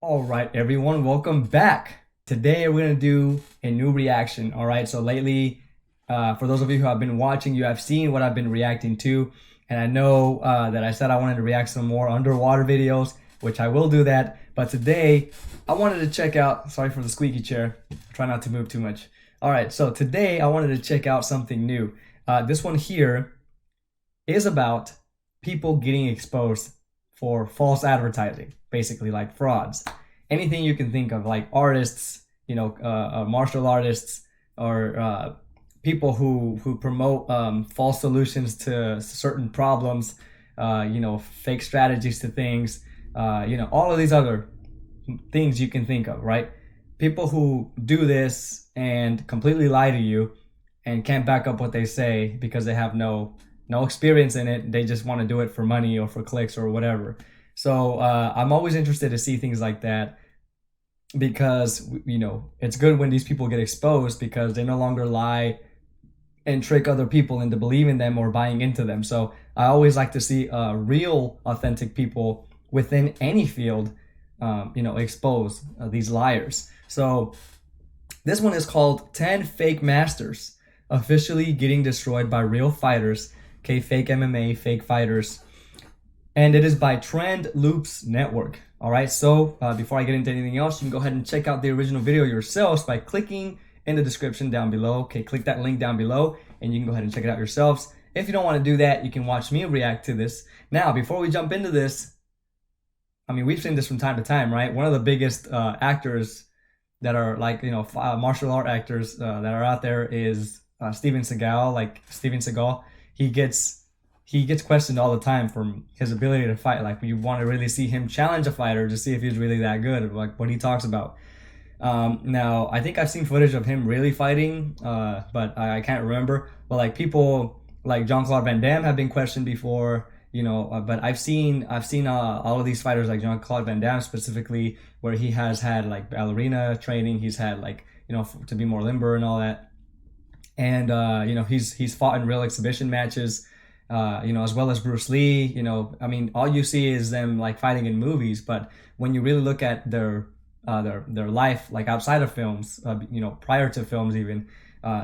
All right, everyone, welcome back. Today we're gonna do a new reaction. All right, so lately, for those of you who have been watching, you have seen what I've been reacting to, and I know that I said I wanted to react some more underwater videos, which I will do that. But today, I wanted to check out. Sorry for the squeaky chair. Try not to move too much. All right, so today I wanted to check out something new. This one here is about people getting exposed for false advertising, basically like frauds. Anything you can think of, like artists, martial artists, or people who promote false solutions to certain problems, fake strategies to things, all of these other things you can think of, right? People who do this and completely lie to you and can't back up what they say because they have no experience in it. They just want to do it for money or for clicks or whatever. So I'm always interested to see things like that because it's good when these people get exposed because they no longer lie and trick other people into believing them or buying into them. So I always like to see real, authentic people within any field, expose these liars. So this one is called 10 Fake Masters Officially Getting Destroyed by Real Fighters. Okay, fake MMA, fake fighters. And it is by Trend Loops Network. All right, so before I get into anything else, you can go ahead and check out the original video yourselves by clicking in the description down below. Okay, click that link down below and you can go ahead and check it out yourselves. If you don't want to do that, you can watch me react to this. Now, before we jump into this, I mean, we've seen this from time to time, right? One of the biggest actors that are like, martial art actors that are out there is Steven Seagal, like Steven Seagal. He gets questioned all the time from his ability to fight. Like, you want to really see him challenge a fighter to see if he's really that good, like what he talks about. Now, I think I've seen footage of him really fighting, but I can't remember. But like people like Jean-Claude Van Damme have been questioned before, but I've seen all of these fighters like Jean-Claude Van Damme specifically, where he has had like ballerina training. He's had like, to be more limber and all that. And he's fought in real exhibition matches, as well as Bruce Lee. I mean, all you see is them like fighting in movies, but when you really look at their life, like outside of films, prior to films even,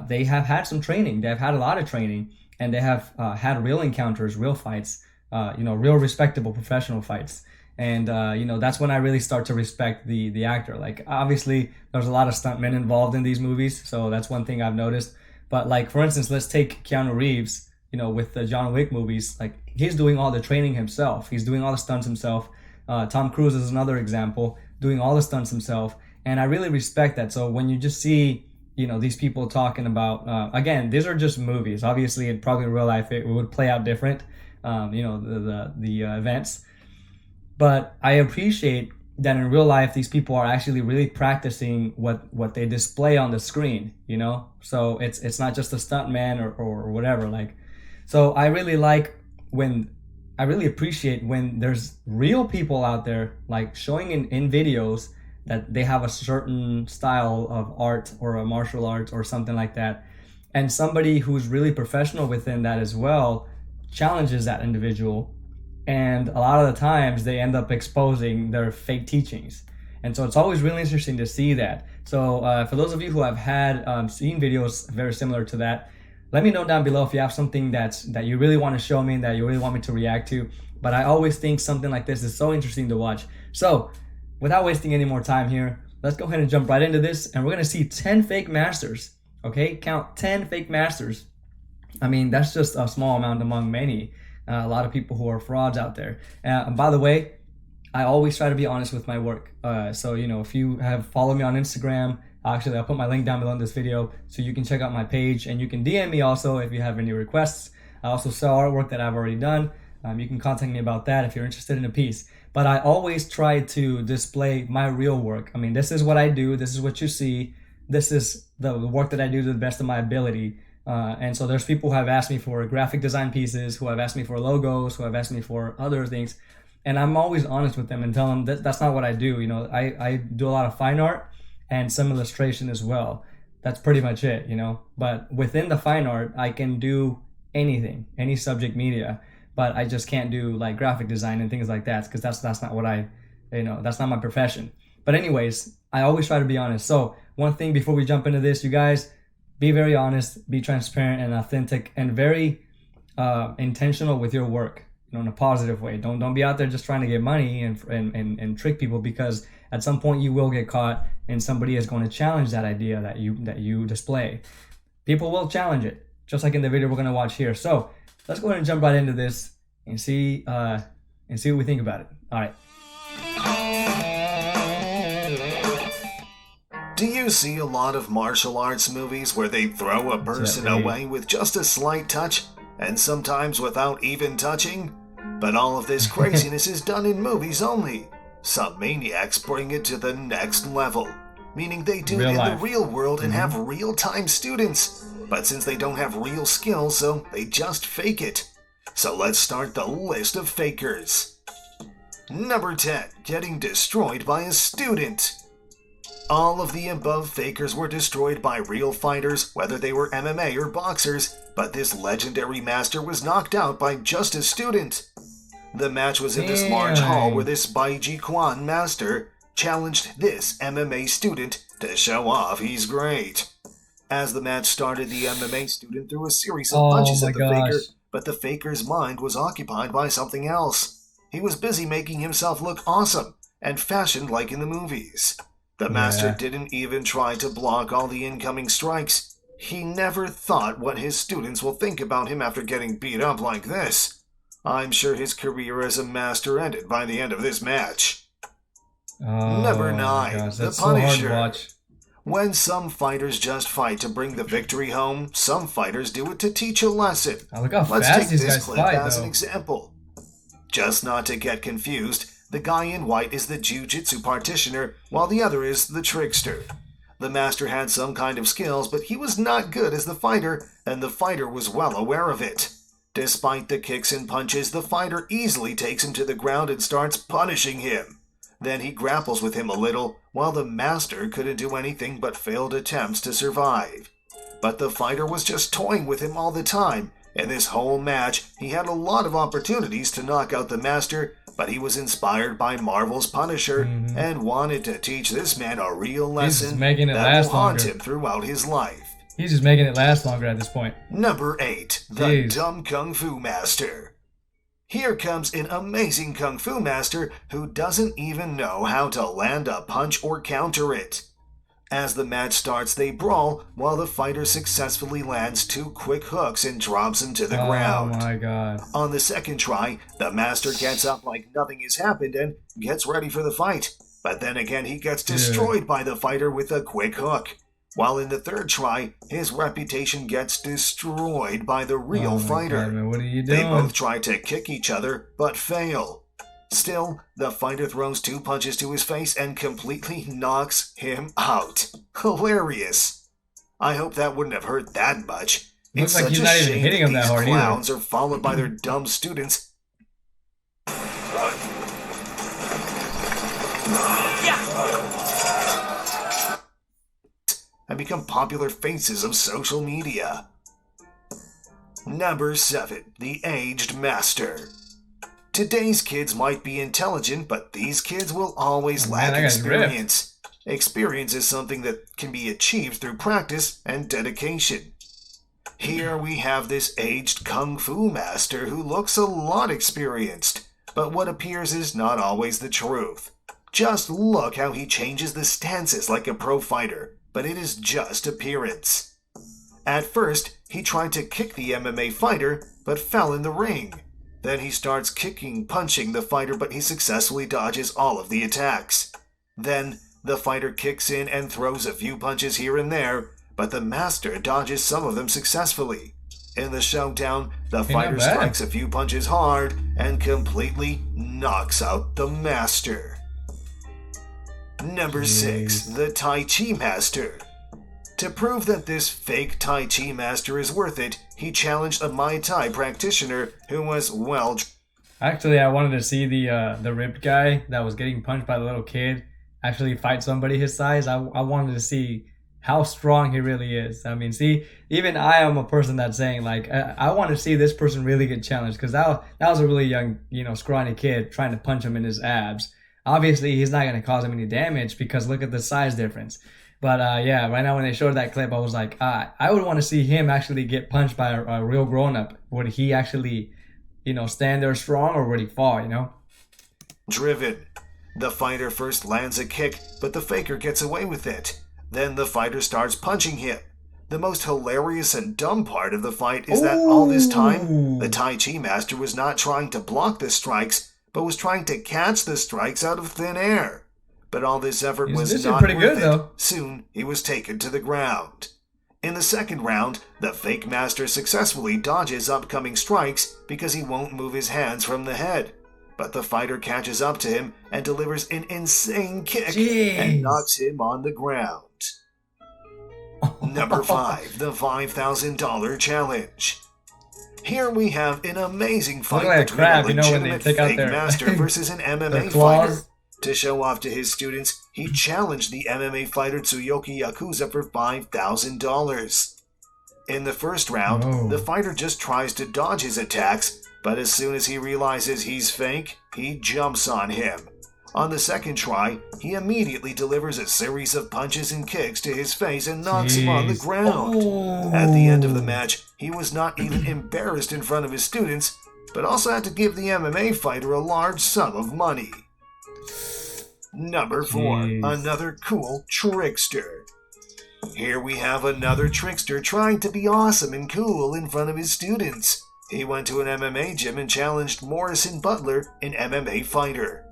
they have had some training. They've had a lot of training, and they have had real encounters, real fights, real respectable professional fights. And that's when I really start to respect the actor. Like, obviously, there's a lot of stuntmen involved in these movies, so that's one thing I've noticed. But like, for instance, let's take Keanu Reeves, with the John Wick movies. Like, he's doing all the training himself. He's doing all the stunts himself. Tom Cruise is another example, doing all the stunts himself. And I really respect that. So when you just see, these people talking about, again, these are just movies. Obviously, in probably real life, it would play out different, the events. But I appreciate that in real life, these people are actually really practicing what they display on the screen, So it's not just a stunt man or whatever. Like, so I really appreciate when there's real people out there, like showing in videos that they have a certain style of art or a martial arts or something like that. And somebody who's really professional within that as well challenges that individual. And a lot of the times they end up exposing their fake teachings. And so it's always really interesting to see that. So for those of you who have had seen videos very similar to that, let me know down below if you have something that you really want to show me, that you really want me to react to. But I always think something like this is so interesting to watch. So without wasting any more time here, let's go ahead and jump right into this. And we're going to see 10 fake masters. Okay, count 10 fake masters. I mean, that's just a small amount among many. A lot of people who are frauds out there. And by the way, I always try to be honest with my work. So, if you have followed me on Instagram, actually, I'll put my link down below in this video so you can check out my page, and you can DM me also if you have any requests. I also sell artwork that I've already done. You can contact me about that if you're interested in a piece. But I always try to display my real work. I mean, this is what I do. This is what you see. This is the work that I do to the best of my ability. And so there's people who have asked me for graphic design pieces, who have asked me for logos, who have asked me for other things. And I'm always honest with them and tell them that's not what I do. I do a lot of fine art and some illustration as well. That's pretty much it, But within the fine art, I can do anything, any subject media. But I just can't do like graphic design and things like that because that's not what that's not my profession. But anyways, I always try to be honest. So one thing before we jump into this, you guys, be very honest, be transparent and authentic, and very intentional with your work. In a positive way. Don't be out there just trying to get money and trick people, because at some point you will get caught and somebody is going to challenge that idea that you display. People will challenge it, just like in the video we're going to watch here. So let's go ahead and jump right into this and see what we think about it. All right. Do you see a lot of martial arts movies where they throw a person away with just a slight touch, and sometimes without even touching? But all of this craziness is done in movies only. Some maniacs bring it to the next level, meaning they do it in the real world and have real-time students. But since they don't have real skills, so they just fake it. So let's start the list of fakers. Number 10, getting destroyed by a student. All of the above fakers were destroyed by real fighters, whether they were MMA or boxers, but this legendary master was knocked out by just a student. The match was in this large hall where this Baiji Quan master challenged this MMA student to show off he's great. As the match started, the MMA student threw a series of punches at the faker, but the faker's mind was occupied by something else. He was busy making himself look awesome and fashioned like in the movies. The master didn't even try to block all the incoming strikes. He never thought what his students will think about him after getting beat up like this. I'm sure his career as a master ended by the end of this match. Number 9, the Punisher. When some fighters just fight to bring the victory home, some fighters do it to teach a lesson. Let's take this clip as an example. Just not to get confused, the guy in white is the Jiu-Jitsu practitioner, while the other is the trickster. The master had some kind of skills, but he was not good as the fighter, and the fighter was well aware of it. Despite the kicks and punches, the fighter easily takes him to the ground and starts punishing him. Then he grapples with him a little, while the master couldn't do anything but failed attempts to survive. But the fighter was just toying with him all the time. In this whole match, he had a lot of opportunities to knock out the master, but he was inspired by Marvel's Punisher and wanted to teach this man a real lesson that will haunt him throughout his life. He's just making it last longer at this point. Number 8, the Dumb Kung Fu Master. Here comes an amazing Kung Fu Master who doesn't even know how to land a punch or counter it. As the match starts, they brawl while the fighter successfully lands 2 quick hooks and drops him to the ground. Oh my god. On the second try, the master gets up like nothing has happened and gets ready for the fight. But then again, he gets destroyed by the fighter with a quick hook. While in the third try, his reputation gets destroyed by the real fighter. God, man, what are you doing? They both try to kick each other, but fail. Still, the fighter throws 2 punches to his face and completely knocks him out. Hilarious. I hope that wouldn't have hurt that much. Looks like he's not even hitting him that hard either. These clowns are followed by their dumb students and become popular faces of social media. Number 7, the Aged Master. Today's kids might be intelligent, but these kids will always lack experience. Experience is something that can be achieved through practice and dedication. Here we have this aged Kung Fu master who looks a lot experienced, but what appears is not always the truth. Just look how he changes the stances like a pro fighter, but it is just appearance. At first, he tried to kick the MMA fighter, but fell in the ring. Then he starts punching the fighter, but he successfully dodges all of the attacks. Then, the fighter kicks in and throws a few punches here and there, but the master dodges some of them successfully. In the showdown, the fighter strikes a few punches hard and completely knocks out the master. Number 6, the Tai Chi Master. To prove that this fake Tai Chi master is worth it, he challenged a Muay Thai practitioner who was Actually, I wanted to see the ripped guy that was getting punched by the little kid actually fight somebody his size. I wanted to see how strong he really is. I mean, see, even I am a person that's saying, like, I want to see this person really get challenged, because that was a really young, scrawny kid trying to punch him in his abs. Obviously, he's not gonna cause him any damage because look at the size difference. But yeah, right now when they showed that clip, I was like, I would want to see him actually get punched by a real grown up. Would he actually, stand there strong, or would he fall? Driven. The fighter first lands a kick, but the faker gets away with it. Then the fighter starts punching him. The most hilarious and dumb part of the fight is that all this time, the Tai Chi master was not trying to block the strikes, but was trying to catch the strikes out of thin air. But all this effort was not pretty worth good, it. though. Soon, he was taken to the ground. In the second round, the fake master successfully dodges upcoming strikes because he won't move his hands from the head. But the fighter catches up to him and delivers an insane kick and knocks him on the ground. Number 5, the $5,000 challenge. Here we have an amazing fight between a legitimate fake master versus an MMA fighter. To show off to his students, he challenged the MMA fighter Tsuyoki Yakuza for $5,000. In the first round, the fighter just tries to dodge his attacks, but as soon as he realizes he's fake, he jumps on him. On the second try, he immediately delivers a series of punches and kicks to his face and knocks him on the ground. At the end of the match, he was not even embarrassed in front of his students, but also had to give the MMA fighter a large sum of money. Number 4, another cool trickster. Here we have another trickster trying to be awesome and cool in front of his students. He went to an MMA gym and challenged Morrison Butler, an MMA fighter.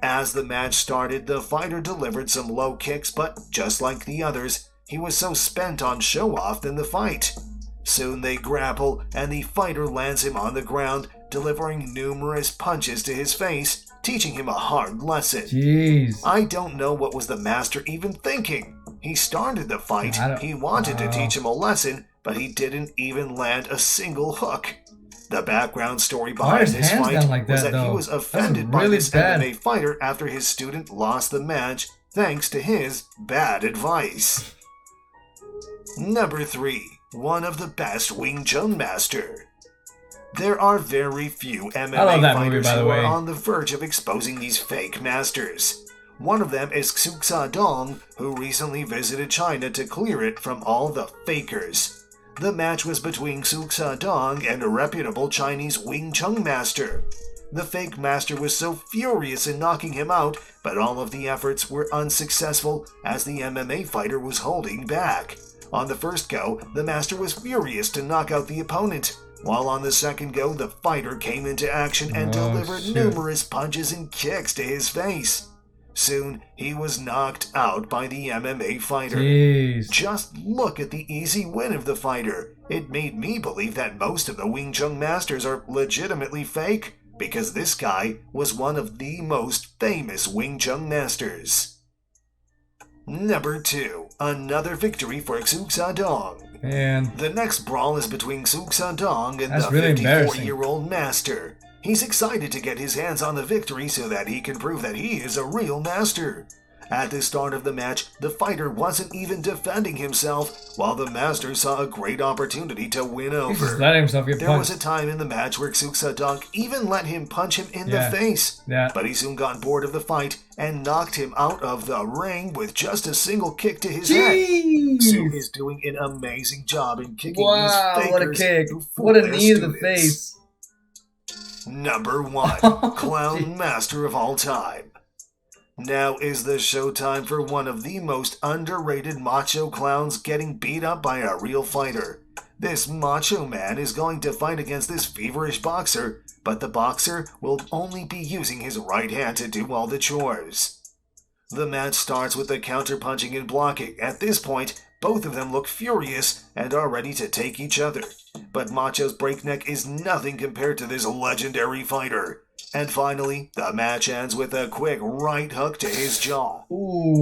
As the match started, the fighter delivered some low kicks, but just like the others, he was so spent on show-off in the fight. Soon they grapple, and the fighter lands him on the ground, delivering numerous punches to his face, teaching him a hard lesson. I don't know what was the master even thinking. He started the fight, he wanted to teach him a lesson, but he didn't even land a single hook. The background story behind this fight was that he was offended by this MMA fighter after his student lost the match thanks to his bad advice. Number 3, one of the best Wing Chun master. There are very few MMA fighters who are on the verge of exposing these fake masters. One of them is Xu Dong, who recently visited China to clear it from all the fakers. The match was between Xu Dong and a reputable Chinese Wing Chun master. The fake master was so furious in knocking him out, but all of the efforts were unsuccessful as the MMA fighter was holding back. On the first go, the master was furious to knock out the opponent, while on the second go, the fighter came into action and delivered numerous punches and kicks to his face. Soon, he was knocked out by the MMA fighter. Just look at the easy win of the fighter. It made me believe that most of the Wing Chun masters are legitimately fake, because this guy was one of the most famous Wing Chun masters. Number 2, another victory for Xu Dong. The next brawl is between Xu Dong and the 54-year-old master. He's excited to get his hands on the victory so that he can prove that he is a real master. At the start of the match, the fighter wasn't even defending himself, while the master saw a great opportunity to win over. He just let himself get punched. There was a time in the match where Xu Dong even let him punch him in the face, but he soon got bored of the fight and knocked him out of the ring with just a single kick to his head. Xu is doing an amazing job in kicking these fakers. What a kick. What a knee to the face. Number 1, Clown Master of all time. Now is the showtime for one of the most underrated macho clowns getting beat up by a real fighter. This macho man is going to fight against this feverish boxer, but the boxer will only be using his right hand to do all the chores. The match starts with the counter-punching and blocking. At this point, both of them look furious and are ready to take each other. But Macho's breakneck is nothing compared to this legendary fighter. And finally, the match ends with a quick right hook to his jaw.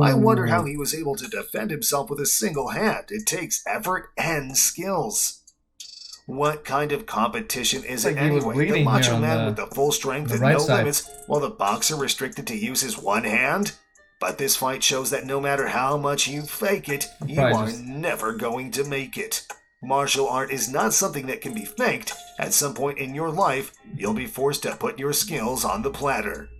I wonder how he was able to defend himself with a single hand. It takes effort and skills. What kind of competition is it anyway? The Macho Man with the full strength and no limits, while the boxer restricted to use his one hand? But this fight shows that no matter how much you fake it, you are never going to make it. Martial art is not something that can be faked. At some point in your life, you'll be forced to put your skills on the platter.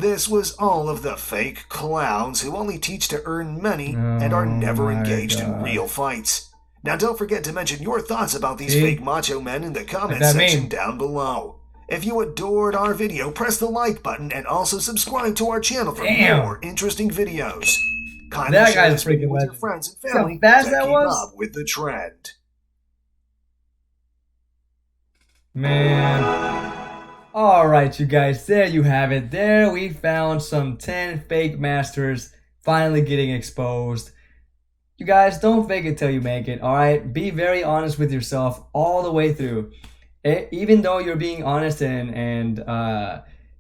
This was all of the fake clowns who only teach to earn money and are Oh never my engaged in God. real fights. Now don't forget to mention your thoughts about these See? fake macho men in the comment that section mean? down below. If you adored our video, press the like button and also subscribe to our channel for Damn. more interesting videos. Kindly That share guy's this video freaking with your legend. friends and See how family fast to that keep was? up with the trend. Man. All right, you guys, there you have it. There we found some 10 fake masters finally getting exposed. You guys, don't fake it till you make it, all right? Be very honest with yourself all the way through. Even though you're being honest and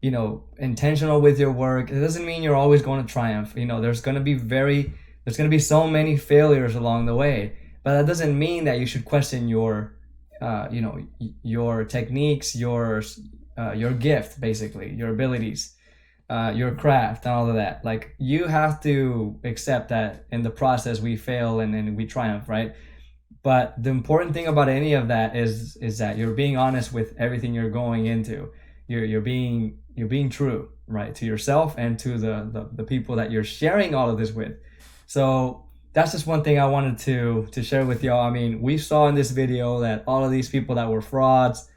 you know, intentional with your work, it doesn't mean you're always going to triumph. You know, there's going to be so many failures along the way, but that doesn't mean that you should question your you know, your techniques, your gift, basically, your abilities, your craft, and all of that. Like, you have to accept that in the process we fail and we triumph, right? But the important thing about any of that is that you're being honest with everything you're going into. You're being true, right, to yourself and to the people that you're sharing all of this with. So that's just one thing I wanted to share with y'all. I mean, we saw in this video that all of these people that were frauds,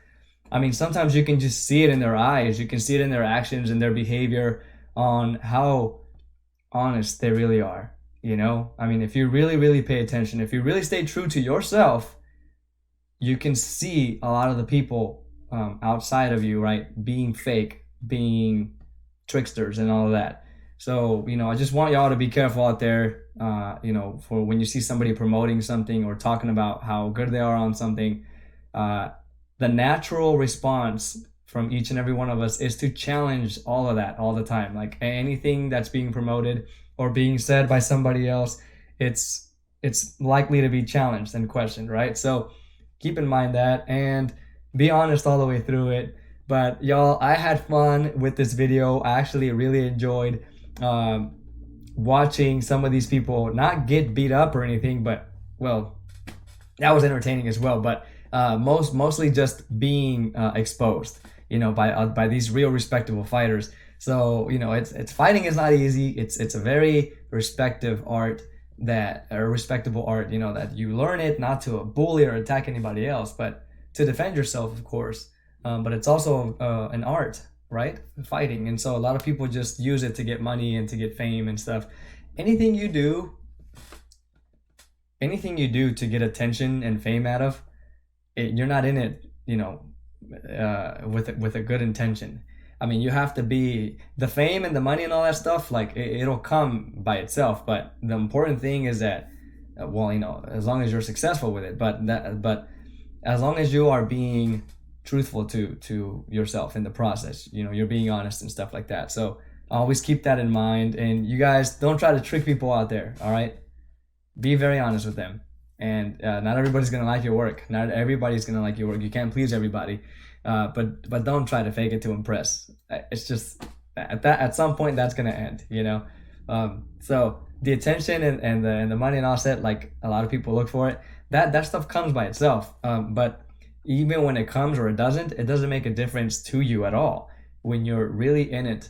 I mean, sometimes you can just see it in their eyes. You can see it in their actions and their behavior on how honest they really are. You know, I mean, if you really, really pay attention, if you really stay true to yourself, you can see a lot of the people outside of you, right, being fake, being tricksters and all of that. So, you know, I just want y'all to be careful out there, you know, for when you see somebody promoting something or talking about how good they are on something. The natural response from each and every one of us is to challenge all of that all the time. Like, anything that's being promoted or being said by somebody else, it's likely to be challenged and questioned, right? So keep in mind that and be honest all the way through it. But y'all, I had fun with this video. I actually really enjoyed watching some of these people not get beat up or anything, but, well, that was entertaining as well. But mostly just being exposed, you know, by these real respectable fighters. So, you know, it's fighting is not easy. It's a very respectable art, you know, that you learn it not to bully or attack anybody else, but to defend yourself, of course. But it's also an art, right? Fighting. And so a lot of people just use it to get money and to get fame and stuff. Anything you do to get attention and fame out of it, you're not in it, you know, with a good intention. I mean, you have to be the fame and the money and all that stuff. Like, it'll come by itself. But the important thing is that, well, you know, as long as you're successful with it, but as long as you are being truthful to yourself in the process, you know, you're being honest and stuff like that. So always keep that in mind. And you guys, don't try to trick people out there. All right, be very honest with them. And not everybody's gonna like your work. Not everybody's gonna like your work. You can't please everybody. But don't try to fake it to impress. It's just at some point that's gonna end, you know. So the attention and the money and all that, like a lot of people look for it. That stuff comes by itself. But even when it comes or it doesn't make a difference to you at all when you're really in it,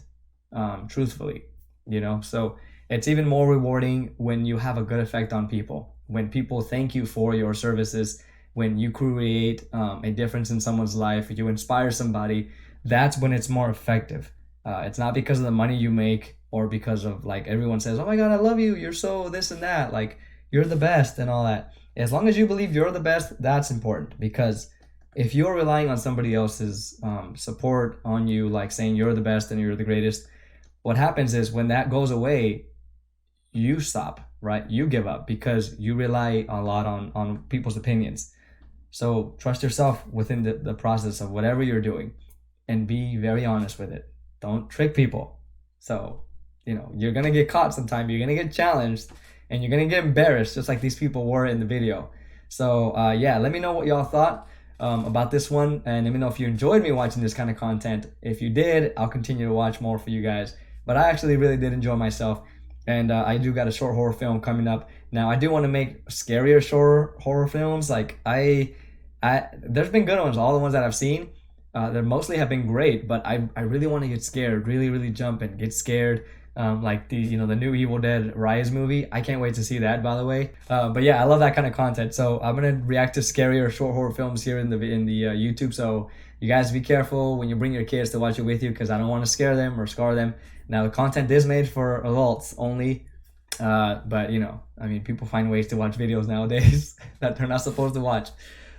truthfully, you know. So it's even more rewarding when you have a good effect on people. When people thank you for your services, when you create a difference in someone's life, you inspire somebody, that's when it's more effective. It's not because of the money you make or because of, like, everyone says, oh my God, I love you, you're so this and that, like, you're the best and all that. As long as you believe you're the best, that's important. Because if you're relying on somebody else's support on you, like saying you're the best and you're the greatest, what happens is when that goes away, you stop, right? You give up because you rely a lot on people's opinions. So trust yourself within the process of whatever you're doing and be very honest with it. Don't trick people. So, you know, you're going to get caught sometime. You're going to get challenged and you're going to get embarrassed just like these people were in the video. So, yeah, let me know what y'all thought about this one. And let me know if you enjoyed me watching this kind of content. If you did, I'll continue to watch more for you guys. But I actually really did enjoy myself. And I do got a short horror film coming up. Now, I do want to make scarier short horror films. Like, there's been good ones, all the ones that I've seen. They mostly have been great, but I really want to get scared, really jump and get scared. Like the the new Evil Dead Rise movie. I can't wait to see that, by the way. But yeah, I love that kind of content. So I'm gonna react to scarier short horror films here in the YouTube. So you guys be careful when you bring your kids to watch it with you, because I don't want to scare them or scar them. Now the content is made for adults only, but I mean, people find ways to watch videos nowadays that they're not supposed to watch.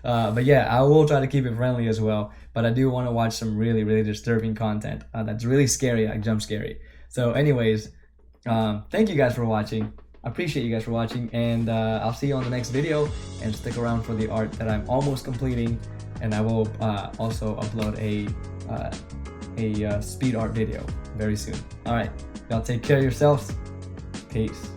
But yeah, I will try to keep it friendly as well. But I do want to watch some really disturbing content that's really scary, like jump scary. So anyways, thank you guys for watching. I appreciate you guys for watching, and I'll see you on the next video, and stick around for the art that I'm almost completing, and I will also upload a speed art video very soon. All right, y'all take care of yourselves. Peace.